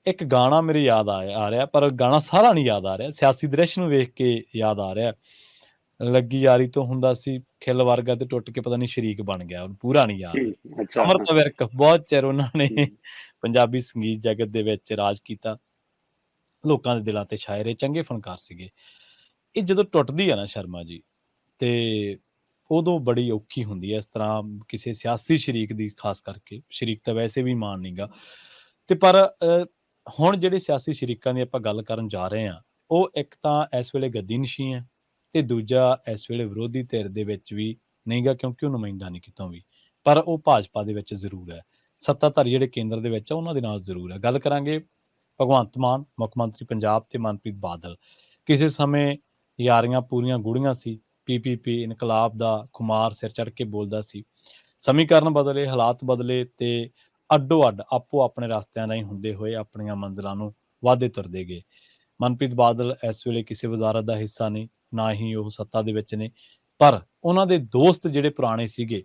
ਇੱਕ ਗਾਣਾ ਮੇਰੇ ਯਾਦ ਆ ਰਿਹਾ, ਪਰ ਗਾਣਾ ਸਾਰਾ ਨਹੀਂ ਯਾਦ ਆ ਰਿਹਾ, ਸਿਆਸੀ ਦ੍ਰਿਸ਼ ਨੂੰ ਵੇਖ ਕੇ ਯਾਦ ਆ ਰਿਹਾ। ਲੱਗੀ ਯਾਰੀ ਤੋਂ ਹੁੰਦਾ ਸੀ ਖਿਲ ਵਰਗਾ ਤੇ ਟੁੱਟ ਕੇ ਪਤਾ ਨਹੀਂ ਸ਼ਰੀਕ ਬਣ ਗਿਆ, ਪੂਰਾ ਨਹੀਂ ਯਾਦ। ਅੱਛਾ। ਅੰਮ੍ਰਿਤਾ ਵਿਰਕ ਬਹੁਤ ਚਿਰ ਉਹਨਾਂ ਨੇ ਹੂੰ। ਪੰਜਾਬੀ ਸੰਗੀਤ ਜਗਤ ਦੇ ਵਿੱਚ ਰਾਜ ਕੀਤਾ, ਲੋਕਾਂ ਦੇ ਦਿਲਾਂ ਤੇ ਛਾਏ ਰਹੇ, ਚੰਗੇ ਫਨਕਾਰ ਸੀਗੇ। ਇਹ ਜਦੋਂ ਟੁੱਟਦੀ ਆ ਨਾ ਸ਼ਰਮਾ ਜੀ, ਤੇ ਉਦੋਂ ਬੜੀ ਔਖੀ ਹੁੰਦੀ ਹੈ। ਇਸ ਤਰ੍ਹਾਂ ਕਿਸੇ ਸਿਆਸੀ ਸ਼ਰੀਕ ਦੀ, ਖਾਸ ਕਰਕੇ ਸ਼ਰੀਕ ਤਾਂ ਵੈਸੇ ਵੀ ਮਾਣ ਨੀਗਾ, ਤੇ ਪਰ ਹੁਣ ਜਿਹੜੇ ਸਿਆਸੀ ਸ਼ਰੀਕਾਂ ਦੀ ਆਪਾਂ ਗੱਲ ਕਰਨ ਜਾ ਰਹੇ ਹਾਂ, ਉਹ ਇੱਕ ਤਾਂ ਇਸ ਵੇਲੇ ਗੱਦੀਨਸ਼ੀ ਹੈ, ਤੇ ਦੂਜਾ ਇਸ ਵੇਲੇ ਵਿਰੋਧੀ ਧਿਰ ਦੇ ਵਿੱਚ ਵੀ ਨਹੀਂਗਾ, ਕਿਉਂਕਿ ਉਹ ਨੁਮਾਇੰਦਾ ਨਹੀਂ ਕਿਤੋਂ ਵੀ, ਪਰ ਉਹ ਭਾਜਪਾ ਦੇ ਵਿੱਚ ਜ਼ਰੂਰ ਹੈ। ਸੱਤਾਧਾਰੀ ਜਿਹੜੇ ਕੇਂਦਰ ਦੇ ਵਿੱਚ ਆ, ਉਹਨਾਂ ਦੇ ਨਾਲ ਜ਼ਰੂਰ ਹੈ। ਗੱਲ ਕਰਾਂਗੇ ਭਗਵੰਤ ਮਾਨ, ਮੁੱਖ ਮੰਤਰੀ ਪੰਜਾਬ, ਤੇ ਮਨਪ੍ਰੀਤ ਬਾਦਲ। ਕਿਸੇ ਸਮੇਂ ਯਾਰੀਆਂ ਪੂਰੀਆਂ ਗੂੜੀਆਂ ਸੀ, PPP ਇਨਕਲਾਬ ਦਾ ਖੁਮਾਰ ਸਿਰ ਚੜ੍ਹ ਕੇ ਬੋਲਦਾ ਸੀ। ਸਮੀਕਰਨ ਬਦਲੇ, ਹਾਲਾਤ ਬਦਲੇ, ਤੇ ਅੱਡੋ ਅੱਡ ਆਪੋ ਆਪਣੇ ਰਸਤਿਆਂ ਰਾਹੀਂ ਹੁੰਦੇ ਹੋਏ ਆਪਣੀਆਂ ਮੰਜ਼ਿਲਾਂ ਨੂੰ ਵਾਧੇ ਤੁਰਦੇ ਗਏ। ਮਨਪ੍ਰੀਤ ਬਾਦਲ ਇਸ ਵੇਲੇ ਕਿਸੇ ਵਜ਼ਾਰਤ ਦਾ ਹਿੱਸਾ ਨਹੀਂ, ਨਾ ਹੀ ਉਹ ਸੱਤਾ ਦੇ ਵਿੱਚ ਨੇ, ਪਰ ਉਹਨਾਂ ਦੇ ਦੋਸਤ ਜਿਹੜੇ ਪੁਰਾਣੇ ਸੀਗੇ,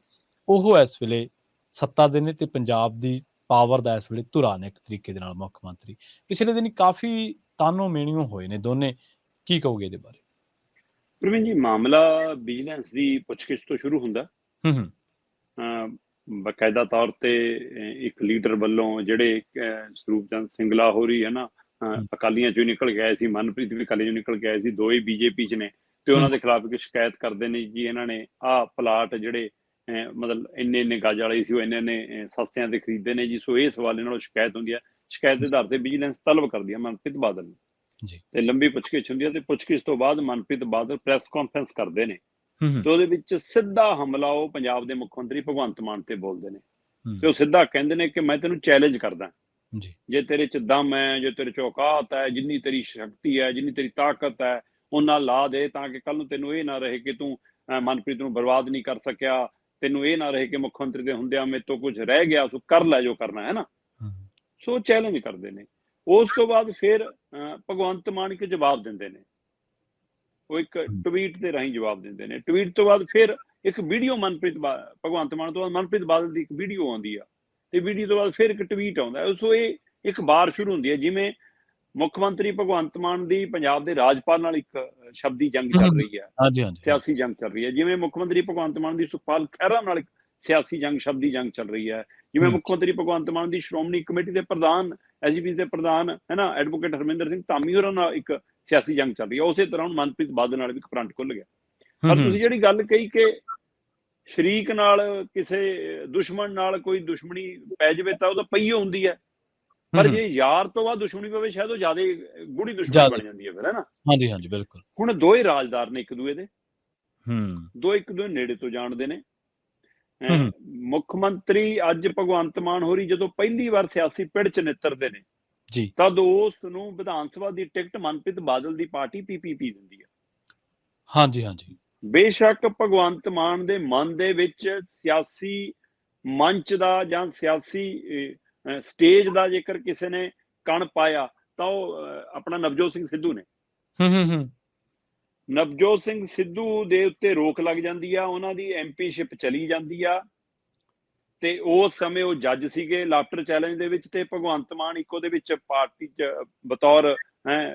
ਉਹ ਇਸ ਵੇਲੇ ਸੱਤਾ ਦੇ ਨੇ, ਤੇ ਪੰਜਾਬ ਦੀ ਪਾਵਰ ਦਾ ਇਸ ਵੇਲੇ ਧੁਰਾ ਨੇ ਇੱਕ ਤਰੀਕੇ ਦੇ ਨਾਲ ਮੁੱਖ ਮੰਤਰੀ। ਪਿਛਲੇ ਦਿਨੀ ਕਾਫੀ ਤਾਨੋ ਮੇਣੀਓ ਹੋਏ ਨੇ ਦੋਨੇ, ਕੀ ਕਹੋਗੇ ਇਹਦੇ ਬਾਰੇ? ਪ੍ਰਵੀਨ ਜੀ, ਮਾਮਲਾ ਵਿਜੀਲੈਂਸ ਦੀ ਪੁੱਛਗਿੱਛ ਤੋਂ ਸ਼ੁਰੂ ਹੁੰਦਾ। ਬਕਾਇਦਾ ਤੌਰ ਤੇ ਇੱਕ ਲੀਡਰ ਵੱਲੋਂ ਜਿਹੜੇ ਸਰੂਪ ਚੰਦ ਸਿੰਗਲਾ ਹੋ ਰਹੀ ਹੈ ਨਾ, ਅਕਾਲੀਆਂ ਚੋਂ ਨਿਕਲ ਕੇ ਆਏ ਸੀ, ਮਨਪ੍ਰੀਤ ਵੀ ਅਕਾਲੀ ਚੋਂ ਨਿਕਲ ਕੇ ਆਏ ਸੀ, ਦੋਏ BJP 'ਚ ਨੇ, ਤੇ ਉਹਨਾਂ ਦੇ ਖਿਲਾਫ ਇੱਕ ਸ਼ਿਕਾਇਤ ਕਰਦੇ ਨੇ ਜੀ ਇਹਨਾਂ ਨੇ ਆਹ ਪਲਾਟ ਜਿਹੜੇ ਮਤਲਬ ਇੰਨੇ ਗਜ ਵਾਲੇ ਸੀ, ਉਹ ਇੰਨੇ ਸਸਤਿਆਂ ਤੇ ਖਰੀਦੇ ਨੇ ਜੀ। ਸੋ ਇਹ ਸਵਾਲ ਇਹਨਾਂ ਨੂੰ ਸ਼ਿਕਾਇਤ ਹੁੰਦੀ ਹੈ, ਸ਼ਿਕਾਇਤ ਦੇ ਆਧਾਰ ਤੇ ਵਿਜੀਲੈਂਸ ਤਲਬ ਕਰਦੀ ਹੈ ਮਨਪ੍ਰੀਤ ਬਾਦਲ ਨੂੰ, ਤੇ ਲੰਬੀ ਪੁੱਛਗਿੱਛ ਹੁੰਦੀ ਹੈ। ਤੇ ਪੁੱਛਗਿੱਛ ਤੋਂ ਬਾਅਦ ਮਨਪ੍ਰੀਤ ਬਾਦਲ ਪ੍ਰੈਸ ਕਾਨਫਰੰਸ ਕਰਦੇ ਨੇ, ਤੇ ਉਹਦੇ ਵਿੱਚ ਸਿੱਧਾ ਹਮਲਾ ਉਹ ਪੰਜਾਬ ਦੇ ਮੁੱਖ ਮੰਤਰੀ ਭਗਵੰਤ ਮਾਨ ਤੇ ਬੋਲਦੇ ਨੇ, ਤੇ ਉਹ ਸਿੱਧਾ ਕਹਿੰਦੇ ਨੇ ਕਿ ਮੈਂ ਤੈਨੂੰ ਚੈਲੰਜ ਕਰਦਾ, ਜੇ ਤੇਰੇ 'ਚ ਦਮ ਹੈ, ਜੇ ਤੇਰੇ 'ਚ ਔਕਾਤ ਹੈ, ਜਿੰਨੀ ਤੇਰੀ ਸ਼ਕਤੀ ਹੈ, ਜਿੰਨੀ ਤੇਰੀ ਤਾਕਤ ਹੈ, ਉਹਨਾਂ ਲਾ ਦੇ, ਤਾਂ ਕਿ ਕੱਲ ਨੂੰ ਤੈਨੂੰ ਇਹ ਨਾ ਰਹੇ ਕਿ ਤੂੰ ਮਨਪ੍ਰੀਤ ਨੂੰ ਬਰਬਾਦ ਨਹੀਂ ਕਰ ਸਕਿਆ, ਤੈਨੂੰ ਇਹ ਨਾ ਰਹੇ ਕਿ ਮੁੱਖ ਮੰਤਰੀ ਦੇ ਹੁੰਦਿਆਂ ਮੇਰੇ ਤੋਂ ਕੁਝ ਰਹਿ ਗਿਆ, ਸੋ ਕਰ ਲੈ ਜੋ ਕਰਨਾ ਹੈ ਨਾ। ਸੋ ਚੈਲੰਜ ਕਰਦੇ ਨੇ। ਉਸ ਤੋਂ ਬਾਅਦ ਫਿਰ ਭਗਵੰਤ ਮਾਨ ਇੱਕ ਜਵਾਬ ਦਿੰਦੇ ਨੇ, ਉਹ ਇੱਕ ਟਵੀਟ ਦੇ ਰਾਹੀਂ ਜਵਾਬ ਦਿੰਦੇ ਨੇ। ਟਵੀਟ ਤੋਂ ਬਾਅਦ ਫਿਰ ਇੱਕ ਵੀਡੀਓ ਭਗਵੰਤ ਮਾਨ ਤੋਂ ਬਾਅਦ ਮਨਪ੍ਰੀਤ ਬਾਦਲ ਦੀ ਇੱਕ ਵੀਡੀਓ ਆਉਂਦੀ ਆ, ਤੇ ਵੀਡੀਓ ਤੋਂ ਬਾਅਦ ਫਿਰ ਇੱਕ ਟਵੀਟ ਆਉਂਦਾ। ਸੋ ਇਹ ਇੱਕ ਵਾਰ ਸ਼ੁਰੂ ਹੁੰਦੀ ਹੈ, ਜਿਵੇਂ ਮੁੱਖ ਮੰਤਰੀ ਭਗਵੰਤ ਮਾਨ ਦੀ ਪੰਜਾਬ ਦੇ ਰਾਜਪਾਲ ਨਾਲ ਇੱਕ ਸ਼ਬਦੀ ਜੰਗ ਚੱਲ ਰਹੀ ਹੈ, ਸਿਆਸੀ ਜੰਗ ਚੱਲ ਰਹੀ ਹੈ, ਜਿਵੇਂ ਮੁੱਖ ਮੰਤਰੀ ਭਗਵੰਤ ਮਾਨ ਦੀ ਸੁਖਪਾਲ ਖਹਿਰਾ ਨਾਲ ਇੱਕ ਸਿਆਸੀ ਜੰਗ, ਸ਼ਬਦੀ ਜੰਗ ਚੱਲ ਰਹੀ ਹੈ, ਜਿਵੇਂ ਮੁੱਖ ਮੰਤਰੀ ਭਗਵੰਤ ਮਾਨ ਦੀ ਸ਼੍ਰੋਮਣੀ ਕਮੇਟੀ ਦੇ ਪ੍ਰਧਾਨ, SGP ਦੇ ਪ੍ਰਧਾਨ ਹੈ ਨਾ, ਐਡਵੋਕੇਟ ਹਰਮਿੰਦਰ ਸਿੰਘ ਧਾਮੀ ਹੋਰਾਂ ਨਾਲ ਇੱਕ ਸਿਆਸੀ ਜੰਗ ਚੱਲ ਰਹੀ ਹੈ। ਉਸੇ ਤਰ੍ਹਾਂ ਮਨਪ੍ਰੀਤ ਬਾਦਲ ਨਾਲ ਵੀ ਇੱਕ ਫਰੰਟ ਖੁੱਲ ਗਿਆ। ਪਰ ਤੁਸੀਂ ਜਿਹੜੀ ਗੱਲ ਕਹੀ ਕਿ ਸ਼ਰੀਕ ਨਾਲ, ਕਿਸੇ ਦੁਸ਼ਮਣ ਨਾਲ ਕੋਈ ਦੁਸ਼ਮਣੀ ਪੈ ਜਾਵੇ ਤਾਂ ਉਹ ਤਾਂ ਪਈ ਹੁੰਦੀ ਹੈ, ਪਰ ਜੇ ਯਾਰ ਤੋਂ ਬਾਅਦ ਦੁਸ਼ਮਣੀ ਪਵੇ, ਸ਼ਾਇਦ ਉਹ ਜ਼ਿਆਦਾ ਗੂੜੀ ਦੁਸ਼ਮਣੀ ਬਣ ਜਾਂਦੀ ਹੈ ਫਿਰ, ਹੈ ਨਾ। ਹਾਂਜੀ ਬਿਲਕੁਲ। ਹੁਣ ਦੋਏ ਰਾਜਦਾਰ ਨੇ ਇੱਕ ਦੂਏ ਦੇ, ਦੋ ਇੱਕ ਦੂਏ ਨੇੜੇ ਤੋਂ ਜਾਣਦੇ ਨੇ। ਮੁੱਖ ਮੰਤਰੀ ਅੱਜ ਭਗਵੰਤ ਮਾਨ ਹੋਰੀ ਜਦੋਂ ਪਹਿਲੀ ਵਾਰ ਸਿਆਸੀ ਪਿੜ 'ਚ ਨਿੱਤਰਦੇ ਨੇ ਜੀ, ਤਦ ਉਸ ਨੂੰ ਵਿਧਾਨ ਸਭਾ ਦੀ ਟਿਕਟ ਮਨਪ੍ਰੀਤ ਬਾਦਲ ਦੀ ਪਾਰਟੀ PPP ਦਿੰਦੀ ਹੈ। ਹਾਂਜੀ। ਬੇਸ਼ੱਕ ਭਗਵੰਤ ਮਾਨ ਦੇ ਮਨ ਦੇ ਵਿੱਚ ਸਿਆਸੀ ਮੰਚ ਦਾ ਜਾਂ ਸਿਆਸੀ ਸਟੇਜ ਦਾ ਜੇਕਰ ਕਿਸੇ ਨੇ ਕਣ ਪਾਇਆ ਤਾਂ ਉਹ ਆਪਣਾ ਨਵਜੋਤ ਸਿੰਘ ਸਿੱਧੂ ਨੇ। ਨਵਜੋਤ ਸਿੰਘ ਸਿੱਧੂ ਦੇ ਉੱਤੇ ਰੋਕ ਲੱਗ ਜਾਂਦੀ ਆ, ਉਹਨਾਂ ਦੀ MPਸ਼ਿਪ ਚਲੀ ਜਾਂਦੀ ਆ, ਤੇ ਉਸ ਸਮੇਂ ਉਹ ਜੱਜ ਸੀਗੇ ਲਾਫਟਰ ਚੈਲੰਜ ਦੇ ਵਿੱਚ, ਤੇ ਭਗਵੰਤ ਮਾਨ ਇੱਕ ਉਹਦੇ ਵਿੱਚ ਪਾਰਟੀ 'ਚ ਬਤੌਰ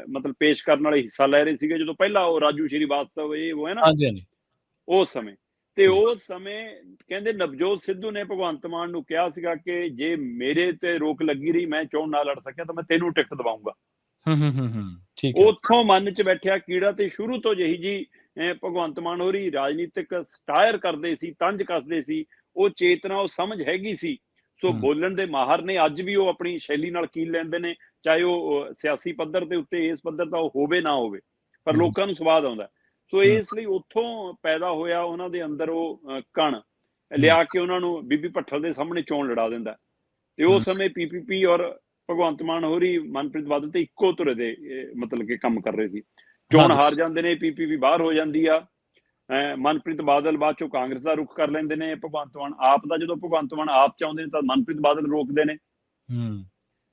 ਮਤਲਬ ਪੇਸ਼ ਕਰਨ ਵਾਲੇ ਹਿੱਸਾ ਲੈ ਰਹੇ ਸੀਗੇ, ਜਦੋਂ ਪਹਿਲਾਂ ਉਹ ਰਾਜੂ ਸ਼੍ਰੀਵਾਸਤਵ ਉਹ ਹੈ ਨਾ, ਉਸ ਸਮੇਂ। ਤੇ ਉਸ ਸਮੇਂ ਕਹਿੰਦੇ ਨਵਜੋਤ ਸਿੱਧੂ ਨੇ ਭਗਵੰਤ ਮਾਨ ਨੂੰ ਕਿਹਾ ਸੀਗਾ ਕਿ ਜੇ ਮੇਰੇ ਤੇ ਰੋਕ ਲੱਗੀ ਰਹੀ, ਮੈਂ ਚੋਣ ਨਾ ਲੜ ਸਕਿਆ, ਤਾਂ ਮੈਂ ਤੈਨੂੰ ਟਿਕਟ ਦਵਾਉਂਗਾ। ਉੱਥੋਂ ਮਨ 'ਚ ਬੈਠਿਆ ਕੀੜਾ, ਤੇ ਸ਼ੁਰੂ ਤੋਂ ਜਿਹੀ ਜੀ ਭਗਵੰਤ ਮਾਨ ਹੋਰੀ ਰਾਜਨੀਤਿਕ ਸਟਾਇਰ ਕਰਦੇ ਸੀ, ਤੰਜ ਕੱਸਦੇ ਸੀ, ਉਹ ਚੇਤਨਾ, ਉਹ ਸਮਝ ਹੈਗੀ ਸੀ। ਸੋ ਬੋਲਣ ਦੇ ਮਾਹਰ ਨੇ, ਅੱਜ ਵੀ ਉਹ ਆਪਣੀ ਸ਼ੈਲੀ ਨਾਲ ਕੀਲ ਲੈਂਦੇ ਨੇ, ਚਾਹੇ ਉਹ ਸਿਆਸੀ ਪੱਧਰ ਤੇ ਉੱਤੇ, ਇਸ ਪੱਧਰ ਦਾ ਉਹ ਹੋਵੇ ਨਾ ਹੋਵੇ, ਪਰ ਲੋਕਾਂ ਨੂੰ ਸਵਾਦ ਆਉਂਦਾ। ਸੋ ਇਸ ਲਈ ਉੱਥੋਂ ਪੈਦਾ ਹੋਇਆ ਉਹਨਾਂ ਦੇ ਅੰਦਰ ਉਹ ਕਣ, ਲਿਆ ਕੇ ਉਹਨਾਂ ਨੂੰ ਬੀਬੀ ਭੱਠਲ ਦੇ ਸਾਹਮਣੇ ਚੋਣ ਲੜਾ ਦਿੰਦਾ। ਤੇ ਉਸ ਸਮੇਂ PPP ਔਰ ਭਗਵੰਤ ਮਾਨ ਹੋਰੀ ਮਨਪ੍ਰੀਤ ਬਾਦਲ ਤੇ ਇੱਕੋ ਧੁਰੇ ਦੇ ਮਤਲਬ ਕਿ ਕੰਮ ਕਰ ਰਹੇ ਸੀ। ਚੋਣ ਹਾਰ ਜਾਂਦੇ ਨੇ, PPP ਬਾਹਰ ਹੋ ਜਾਂਦੀ ਆ, ਮਨਪ੍ਰੀਤ ਬਾਦਲ ਬਾਅਦ ਚੋਂ ਕਾਂਗਰਸ ਦਾ ਰੁਖ ਕਰ ਲੈਂਦੇ ਨੇ, ਭਗਵੰਤ ਮਾਨ ਆਪ ਦਾ, ਜਦੋਂ ਭਗਵੰਤ ਮਾਨ ਆਪ ਚਾਹੁੰਦੇ ਨੇ ਤਾਂ ਮਨਪ੍ਰੀਤ ਬਾਦਲ ਰੋਕਦੇ ਨੇ,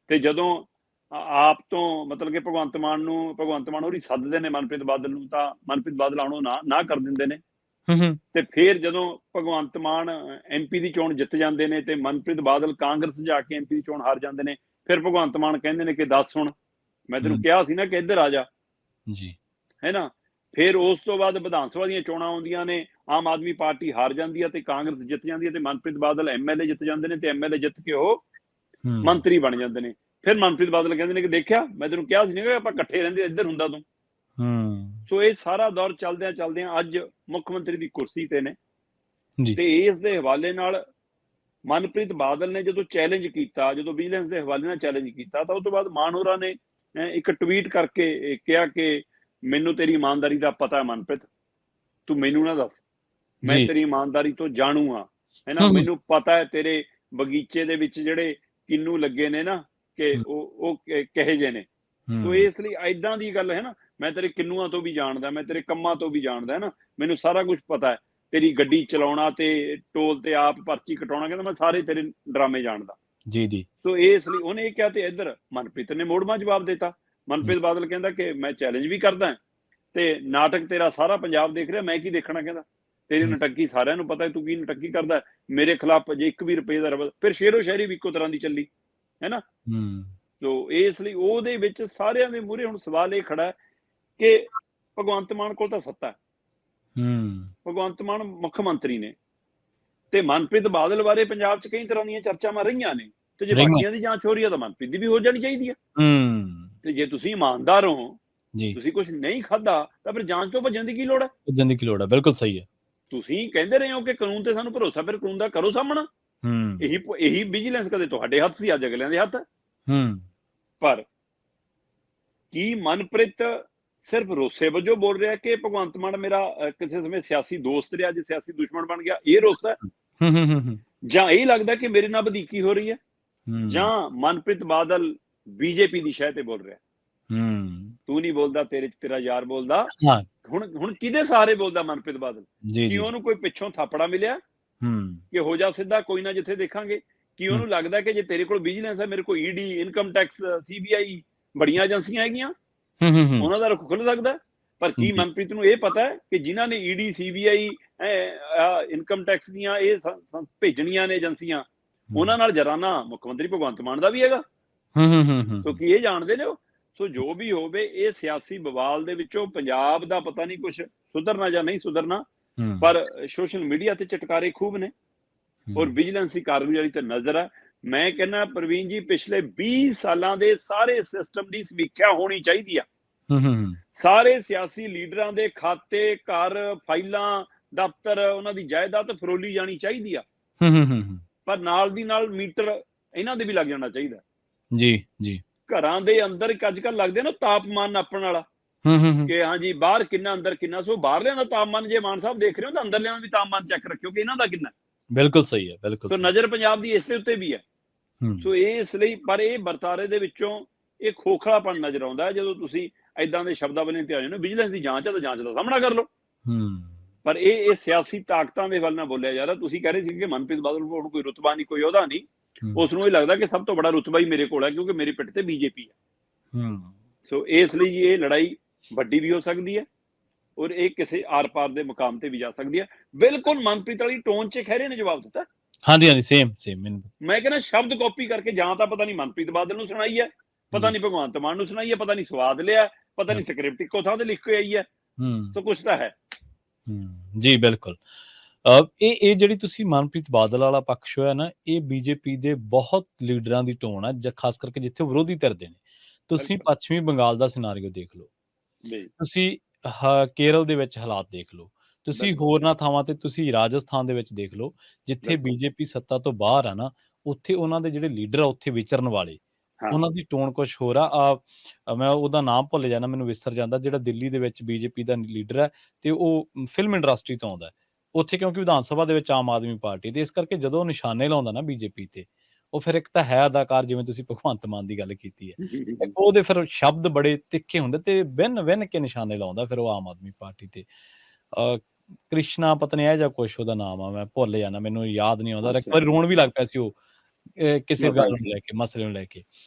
ਤੇ ਜਦੋਂ ਆਪ ਤੋਂ ਮਤਲਬ ਕਿ ਭਗਵੰਤ ਮਾਨ ਹੋਰੀ ਸੱਦਦੇ ਨੇ ਮਨਪ੍ਰੀਤ ਬਾਦਲ ਨੂੰ, ਤਾਂ ਮਨਪ੍ਰੀਤ ਬਾਦਲ ਆਉਣੋਂ ਨਾ ਕਰ ਦਿੰਦੇ ਨੇ। ਤੇ ਫਿਰ ਜਦੋਂ ਭਗਵੰਤ ਮਾਨ MP ਦੀ ਚੋਣ ਜਿੱਤ ਜਾਂਦੇ ਨੇ, ਤੇ ਮਨਪ੍ਰੀਤ ਬਾਦਲ ਕਾਂਗਰਸ ਜਾ ਕੇ MP ਦੀ ਚੋਣ ਹਾਰ ਜਾਂਦੇ ਨੇ, ਫਿਰ ਭਗਵੰਤ ਮਾਨ ਕਹਿੰਦੇ ਨੇ ਕਿ ਦੱਸ ਹੁਣ ਮੈਂ ਤੈਨੂੰ ਕਿਹਾ ਸੀ ਨਾ ਕਿ ਇੱਧਰ ਆ ਜਾ ਜੀ ਹੈ ਨਾ। ਫਿਰ ਉਸ ਤੋਂ ਬਾਅਦ ਵਿਧਾਨ ਸਭਾ ਦੀਆਂ ਚੋਣਾਂ ਆਉਂਦੀਆਂ ਨੇ, ਆਮ ਆਦਮੀ ਪਾਰਟੀ ਹਾਰ ਜਾਂਦੀ ਹੈ ਤੇ ਕਾਂਗਰਸ ਜਿੱਤ ਜਾਂਦੀ ਹੈ ਤੇ ਮਨਪ੍ਰੀਤ ਬਾਦਲ ਐਮਐਲਏ ਜਿੱਤ ਜਾਂਦੇ ਨੇ ਤੇ ਐਮਐਲਏ ਜਿੱਤ ਕੇ ਉਹ ਮੰਤਰੀ ਬਣ ਜਾਂਦੇ ਨੇ। ਫਿਰ ਮਨਪ੍ਰੀਤ ਬਾਦਲ ਕਹਿੰਦੇ ਨੇ ਕਿ ਦੇਖਿਆ ਮੈਂ ਤੈਨੂੰ ਕਿਹਾ ਸੀ ਨਾ ਕਿ ਆਪਾਂ ਇਕੱਠੇ ਰਹਿੰਦੇ, ਇੱਧਰ ਹੁੰਦਾ ਤੂੰ। ਸੋ ਇਹ ਸਾਰਾ ਦੌਰ ਚੱਲਦਿਆਂ ਅੱਜ ਮੁੱਖ ਮੰਤਰੀ ਦੀ ਕੁਰਸੀ ਤੇ ਨੇ ਤੇ ਇਸ ਦੇ ਹਵਾਲੇ ਨਾਲ ਮਨਪ੍ਰੀਤ ਬਾਦਲ ਨੇ ਜਦੋਂ ਚੈਲੰਜ ਕੀਤਾ, ਜਦੋਂ ਵਿਜੀਲੈਂਸ ਦੇ ਹਵਾਲੇ ਨਾਲ ਚੈਲੰਜ ਕੀਤਾ ਤਾਂ ਉਸ ਤੋਂ ਬਾਅਦ ਮਾਨ ਹੋਰਾਂ ਨੇ ਇੱਕ ਟਵੀਟ ਕਰਕੇ ਕਿਹਾ ਕਿ ਮੈਨੂੰ ਤੇਰੀ ਇਮਾਨਦਾਰੀ ਦਾ ਪਤਾ ਹੈ ਮਨਪ੍ਰੀਤ, ਤੂੰ ਮੈਨੂੰ ਨਾ ਦੱਸ, ਮੈਂ ਤੇਰੀ ਇਮਾਨਦਾਰੀ ਤੋਂ ਜਾਣੂ ਹਾਂ, ਹੈ ਨਾ। ਮੈਨੂੰ ਪਤਾ ਹੈ ਤੇਰੇ ਬਗੀਚੇ ਦੇ ਵਿੱਚ ਜਿਹੜੇ ਕਿੰਨੂ ਲੱਗੇ ਨੇ ਨਾ ਕਿ ਉਹ ਕਹੇ ਜੇ ਨੇ। ਸੋ ਇਸ ਲਈ ਏਦਾਂ ਦੀ ਗੱਲ ਹੈ ਨਾ, ਮੈਂ ਤੇਰੇ ਕਿੰਨੂਆਂ ਤੋਂ ਵੀ ਜਾਣਦਾ, ਮੈਂ ਤੇਰੇ ਕੰਮਾਂ ਤੋਂ ਵੀ ਜਾਣਦਾ, ਹੈ ਨਾ, ਮੈਨੂੰ ਸਾਰਾ ਕੁਝ ਪਤਾ ਹੈ। ਤੇਰੀ ਗੱਡੀ ਚਲਾਉਣਾ ਤੇ ਟੋਲ ਤੇ ਆਪ ਪਰਚੀ ਕਟਾਉਣਾ, ਕਹਿੰਦਾ ਮੈਂ ਸਾਰੇ ਤੇਰੇ ਡਰਾਮੇ ਜਾਣਦਾ। ਜੀ। ਸੋ ਇਸ ਲਈ ਉਹਨੇ ਇਹ ਕਿਹਾ ਤੇ ਇੱਧਰ ਮਨਪ੍ਰੀਤ ਨੇ ਮੋੜਵਾਂ ਜਵਾਬ ਦਿੱਤਾ। ਮਨਪ੍ਰੀਤ ਬਾਦਲ ਕਹਿੰਦਾ ਕਿ ਮੈਂ ਚੈਲੰਜ ਵੀ ਕਰਦਾ ਤੇ ਨਾਟਕ ਤੇਰਾ ਸਾਰਾ ਪੰਜਾਬ ਦੇਖ ਰਿਹਾ, ਮੈਂ ਕੀ ਦੇਖਣਾ। ਕਹਿੰਦਾ ਤੇਰੀ ਨਟੱਕੀ ਸਾਰਿਆਂ ਨੂੰ ਪਤਾ, ਤੂੰ ਕੀ ਨਟੱਕੀ ਕਰਦਾ ਮੇਰੇ ਖਿਲਾਫ, ਜੇ 1 ਵੀ ਰੁਪਏ ਦਾ ਰਵਲ। ਫਿਰ ਸ਼ੇਰੋ ਸ਼ਾਇਰੀ ਵੀ ਇੱਕੋ ਤਰ੍ਹਾਂ ਦੀ ਚੱਲੀ, ਹੈ ਨਾ। ਸੋ ਇਸ ਲਈ ਉਹਦੇ ਵਿੱਚ ਸਾਰਿਆਂ ਦੇ ਮੂਹਰੇ ਹੁਣ ਸਵਾਲ ਇਹ ਖੜਾ ਕਿ ਭਗਵੰਤ ਮਾਨ ਕੋਲ ਤਾਂ ਸੱਤਾ ਹੈ, ਭਗਵੰਤ ਮਾਨ ਮੁੱਖ ਮੰਤਰੀ ਨੇ ਤੇ ਮਨਪ੍ਰੀਤ ਬਾਦਲ ਬਾਰੇ ਪੰਜਾਬ 'ਚ ਕਈ ਤਰ੍ਹਾਂ ਦੀਆਂ ਚਰਚਾਵਾਂ ਰਹੀਆਂ ਨੇ ਤੇ ਜੇ ਬਾਕੀਆਂ ਦੀ ਜਾਂਚ ਹੋ ਰਹੀ ਹੈ ਤਾਂ ਮਨਪ੍ਰੀਤ ਦੀ ਵੀ ਹੋ ਜਾਣੀ ਚਾਹੀਦੀ ਹੈ। ਤੇ ਜੇ ਤੁਸੀਂ ਇਮਾਨਦਾਰ ਹੋ, ਤੁਸੀਂ ਕੁਝ ਨਹੀਂ ਖਾਧਾ ਤਾਂ ਫਿਰ ਜਾਂਚ ਤੋਂ ਭੱਜਣ ਦੀ ਕੀ ਲੋੜ ਹੈ? ਬਿਲਕੁਲ ਸਹੀ ਹੈ। ਤੁਸੀਂ ਕਹਿੰਦੇ ਰਹੇ ਹੋ ਕਿ ਕਾਨੂੰਨ ਤੇ ਸਾਨੂੰ ਭਰੋਸਾ, ਫਿਰ ਕਾਨੂੰਨ ਦਾ ਕਰੋ ਸਾਹਮਣਾ। ਇਹੀ ਵਿਜੀਲੈਂਸ ਕਦੇ ਤੁਹਾਡੇ ਹੱਥ ਸੀ, ਅੱਜ ਅਗਲਿਆਂ ਦੇ ਹੱਥ ਹੈ। ਪਰ ਕੀ ਮਨਪ੍ਰੀਤ ਸਿਰਫ ਰੋਸੇ ਵਜੋਂ ਬੋਲ ਰਿਹਾ ਕਿ ਭਗਵੰਤ ਮਾਨ ਮੇਰਾ ਕਿਸੇ ਸਮੇਂ ਸਿਆਸੀ ਦੋਸਤ ਰਿਹਾ, ਅੱਜ ਸਿਆਸੀ ਦੁਸ਼ਮਣ ਬਣ ਗਿਆ, ਇਹ ਰੋਸਾ ਹੈ? ਜਾਂ ਇਹ ਲੱਗਦਾ ਕਿ ਮੇਰੇ ਨਾਲ ਵਧੀਕੀ ਹੋ ਰਹੀ ਹੈ? ਜਾਂ ਮਨਪ੍ਰੀਤ ਬਾਦਲ ਬੀਜੇਪੀ ਦੀ ਸ਼ਹਿ ਤੇ ਬੋਲ ਰਿਹਾ? ਤੂੰ ਨਹੀਂ ਬੋਲਦਾ, ਤੇਰਾ ਯਾਰ ਬੋਲਦਾ। ਹੁਣ ਕਿਹਦੇ ਸਹਾਰੇ ਬੋਲਦਾ ਮਨਪ੍ਰੀਤ ਬਾਦਲ? ਕੀ ਉਹਨੂੰ ਕੋਈ ਪਿੱਛੋਂ ਥਾਪੜਾ ਮਿਲਿਆ ਕਿ ਹੋ ਜਾ ਸਿੱਧਾ, ਕੋਈ ਨਾ ਜਿੱਥੇ ਦੇਖਾਂਗੇ? ਕੀ ਉਹਨੂੰ ਲੱਗਦਾ ਕਿ ਜੇ ਤੇਰੇ ਕੋਲ ਵਿਜੀਲੈਂਸ ਹੈ, ਮੇਰੇ ਕੋਲ ਈਡੀ, ਇਨਕਮ ਟੈਕਸ, ਸੀਬੀਆਈ, ਬੜੀਆਂ ਏਜੰਸੀਆਂ ਹੈਗੀਆਂ, ਉਹਨਾਂ ਦਾ ਰੁਖ ਖੁੱਲ ਸਕਦਾ? ਪਰ ਕੀ ਮਨਪ੍ਰੀਤ ਨੂੰ ਇਹ ਪਤਾ ਹੈ ਕਿ ਜਿਨ੍ਹਾਂ ਨੇ ਈਡੀ, ਸੀਬੀਆਈ, ਇਨਕਮ ਟੈਕਸ ਦੀਆਂ ਇਹ ਭੇਜਣੀਆਂ ਨੇ ਏਜੰਸੀਆਂ, ਉਹਨਾਂ ਨਾਲ ਜਰਾਨਾ ਮੁੱਖ ਮੰਤਰੀ ਭਗਵੰਤ ਮਾਨ ਦਾ ਵੀ ਹੈਗਾ? ਸੋ ਕੀ ਇਹ ਜਾਣਦੇ ਨੇ ਉਹ? ਸੋ ਜੋ ਵੀ ਹੋਵੇ, ਇਹ ਸਿਆਸੀ ਬਵਾਲ ਦੇ ਵਿੱਚੋਂ ਪੰਜਾਬ ਦਾ ਪਤਾ ਨਹੀਂ ਕੁਛ ਸੁਧਰਨਾ ਜਾਂ ਨਹੀਂ ਸੁਧਰਨਾ, ਪਰ ਸੋਸ਼ਲ ਮੀਡੀਆ ਤੇ ਚਟਕਾਰੇ ਖੂਬ ਨੇ ਔਰ ਵਿਜੀਲੈਂਸ ਦੀ ਕਾਰਗੁਜ਼ਾਰੀ ਤੇ ਨਜ਼ਰ ਹੈ। ਮੈਂ ਕਹਿੰਦਾ ਪ੍ਰਵੀਨ ਜੀ, ਪਿਛਲੇ 20 ਸਾਲਾਂ ਦੇ ਸਾਰੇ ਸਿਸਟਮ ਦੀ ਸਮੀਖਿਆ ਹੋਣੀ ਚਾਹੀਦੀ ਆ। ਸਾਰੇ ਸਿਆਸੀ ਲੀਡਰਾਂ ਦੇ ਖਾਤੇ, ਘਰ, ਫਾਈਲਾਂ, ਦਫ਼ਤਰ, ਉਹਨਾਂ ਦੀ ਜਾਇਦਾਦ ਫਰੋਲੀ ਜਾਣੀ ਚਾਹੀਦੀ ਆ। ਪਰ ਨਾਲ ਦੀ ਨਾਲ ਮੀਟਰ ਇਹਨਾਂ ਦੇ ਵੀ ਲੱਗ ਜਾਣਾ ਚਾਹੀਦਾ। ਜੀ। ਘਰਾਂ ਦੇ ਅੰਦਰ ਇੱਕ ਅੱਜ ਕੱਲ੍ਹ ਲੱਗਦੇ ਨਾ ਤਾਪਮਾਨ ਨਾਪਣ ਵਾਲਾ, ਕਿ ਹਾਂਜੀ ਬਾਹਰ ਕਿੰਨਾ, ਅੰਦਰ ਕਿੰਨਾ। ਸੋ ਬਾਹਰਲਿਆਂ ਦਾ ਤਾਪਮਾਨ ਜੇ ਮਾਨ ਸਾਹਿਬ ਦੇਖ ਰਹੇ ਹੋ ਤਾਂ ਅੰਦਰਲਿਆਂ ਦਾ ਵੀ ਤਾਪਮਾਨ ਚੈੱਕ ਰੱਖਿਓ ਕਿ ਇਹਨਾਂ ਦਾ ਕਿੰਨਾ। ਬਿਲਕੁਲ ਸਹੀ ਹੈ। ਸੋ ਨਜ਼ਰ ਪੰਜਾਬ ਦੀ ਇਸੇ ਉੱਤੇ ਵੀ ਹੈ। ਸੋ ਇਸ ਲਈ, ਪਰ ਇਹ ਵਰਤਾਰੇ ਦੇ ਵਿੱਚੋਂ ਇਹ ਖੋਖਲਾਪਣ ਨਜ਼ਰ ਆਉਂਦਾ ਹੈ ਜਦੋਂ ਤੁਸੀਂ ਏਦਾਂ ਦੇ ਸ਼ਬਦਾਵਲੀ ਤੇ ਆ ਜਾਂਦੇ ਹੋ। ਵਿਜੀਲੈਂਸ ਦੀ ਜਾਂਚ ਹੈ ਤਾਂ ਜਾਂਚ ਦਾ ਸਾਹਮਣਾ ਕਰ ਲਓ। ਪਰ ਇਹ ਸਿਆਸੀ ਤਾਕਤਾਂ ਦੇ ਵੱਲ ਨਾਲ ਬੋਲਿਆ ਜਾ ਰਿਹਾ। ਤੁਸੀਂ ਕਹਿ ਰਹੇ ਸੀ ਕਿ ਮਨਪ੍ਰੀਤ ਬਾਦਲ ਕੋਲ ਕੋਈ ਰੁਤਬਾ ਨਹੀਂ, ਕੋਈ ਅਹੁਦਾ ਨਹੀਂ, ਉਸ ਨੂੰ ਇਹ ਲੱਗਦਾ ਕਿ ਸਭ ਤੋਂ ਬੜਾ ਰੁਤਬਾ ਹੀ ਮੇਰੇ ਕੋਲ ਹੈ ਕਿਉਂਕਿ ਮੇਰੀ ਪਿੱਠ ਤੇ ਬੀਜੇਪੀ ਹੈ। ਸੋ ਇਸ ਲਈ ਇਹ ਲੜਾਈ ਵੱਡੀ ਵੀ ਹੋ ਸਕਦੀ ਹੈ ਔਰ ਇਹ ਕਿਸੇ ਆਰ ਪਾਰ ਦੇ ਮੁਕਾਮ ਤੇ ਵੀ ਜਾ ਸਕਦੀ ਹੈ। ਬਿਲਕੁਲ ਮਨਪ੍ਰੀਤ ਵਾਲੀ ਟੋਨ 'ਚ ਖਹਿਰੇ ਨੇ ਜਵਾਬ ਦਿੱਤਾ। ਸੇਮ ਮੈਂ ਕਹਿੰਦਾ ਸ਼ਬਦ ਕਾਪੀ ਕਰਕੇ ਜਾਂ ਤਾਂ ਪਤਾ ਨਹੀਂ ਮਨਪ੍ਰੀਤ ਬਾਦਲ ਨੂੰ ਸੁਣਾਈ ਹੈ, ਪਤਾ ਨਹੀਂ ਭਗਵੰਤ ਮਾਨ ਨੂੰ ਸੁਣਾਈ ਹੈ, ਪਤਾ ਨਹੀਂ ਸਵਾਦ ਲਿਆ, ਪਤਾ ਨਹੀਂ ਸਕ੍ਰਿਪਟ ਇੱਕੋ ਥਾਂ ਤੇ ਲਿਖ ਕੇ ਆਈ ਹੈ। ਸੋ ਕੁਛ ਤਾਂ ਹੈ। ਜੀ ਬਿਲਕੁਲ। ਇਹ ਜਿਹੜੀ ਤੁਸੀਂ ਮਨਪ੍ਰੀਤ ਬਾਦਲ ਵਾਲਾ ਪੱਖ ਹੋਇਆ ਨਾ, ਇਹ ਬੀਜੇਪੀ ਦੇ ਬਹੁਤ ਲੀਡਰਾਂ ਦੀ ਟੋਨ ਹੈ, ਖਾਸ ਕਰਕੇ ਜਿੱਥੇ ਵਿਰੋਧੀ ਧਿਰ ਦੇ ਨੇ। ਤੁਸੀਂ ਪੱਛਮੀ ਬੰਗਾਲ ਦਾ ਸਿਨਾਰੀਓ ਦੇਖ ਲਓ, ਤੁਸੀਂ ਕੇਰਲ ਦੇ ਵਿੱਚ ਹਾਲਾਤ ਦੇਖ ਲਓ, ਤੁਸੀਂ ਹੋਰਨਾਂ ਥਾਵਾਂ ਤੇ ਤੁਸੀਂ ਰਾਜਸਥਾਨ ਦੇ ਵਿੱਚ ਦੇਖ ਲਓ, ਜਿੱਥੇ ਬੀਜੇਪੀ ਸੱਤਾ ਤੋਂ ਬਾਹਰ ਆ ਨਾ, ਉੱਥੇ ਉਹਨਾਂ ਦੇ ਜਿਹੜੇ ਲੀਡਰ ਆ, ਉੱਥੇ ਵਿਚਰਨ ਵਾਲੇ, ਉਹਨਾਂ ਦੀ ਟੋਨ ਕੁਛ ਹੋਰ ਆ। ਮੈਂ ਉਹਦਾ ਨਾਮ ਭੁੱਲ ਜਾਣਾ, ਮੈਨੂੰ ਵਿਸਰ ਜਾਂਦਾ, ਜਿਹੜਾ ਦਿੱਲੀ ਦੇ ਵਿੱਚ ਬੀਜੇਪੀ ਦਾ ਲੀਡਰ ਹੈ ਤੇ ਉਹ ਫਿਲਮ ਇੰਡਸਟਰੀ ਤੋਂ ਆਉਂਦਾ ਉੱਥੇ, ਕਿਉਂਕਿ ਵਿਧਾਨ ਸਭਾ ਦੇ ਵਿੱਚ ਆਮ ਆਦਮੀ ਪਾਰਟੀ ਤੇ, ਇਸ ਕਰਕੇ ਜਦੋਂ ਨਿਸ਼ਾਨੇ ਲਾਉਂਦਾ ਨਾ ਬੀਜੇਪੀ ਤੇ, ਉਹ ਫਿਰ ਇੱਕ ਤਾਂ ਹੈ ਅਦਾਕਾਰ, ਜਿਵੇਂ ਤੁਸੀਂ ਭਗਵੰਤ ਮਾਨ ਦੀ ਗੱਲ ਕੀਤੀ ਹੈ, ਇੱਕ ਉਹਦੇ ਫਿਰ ਸ਼ਬਦ ਬੜੇ ਤਿੱਖੇ ਹੁੰਦੇ ਤੇ ਵਿੰਨ ਕੇ ਨਿਸ਼ਾਨੇ ਲਾਉਂਦਾ ਫਿਰ ਉਹ ਆਮ ਆਦਮੀ ਪਾਰਟੀ ਤੇ। ਕ੍ਰਿਸ਼ਨਾ ਪਤਾ ਨਹੀਂ ਇਹ ਜਾਂ ਕੁਛ ਉਹਦਾ ਨਾਮ ਆ, ਮੈਂ ਭੁੱਲ ਜਾਣਾ, ਮੈਨੂੰ ਯਾਦ ਨਹੀਂ ਆਉਂਦਾ। ਇੱਕ ਵਾਰੀ ਰੋਣ ਵੀ ਲੱਗ ਪਿਆ ਸੀ ਉਹ ਕਿਸੇ ਗੱਲ ਨੂੰ ਲੈ ਕੇ, ਮਸਲੇ ਨੂੰ ਲੈ ਕੇ।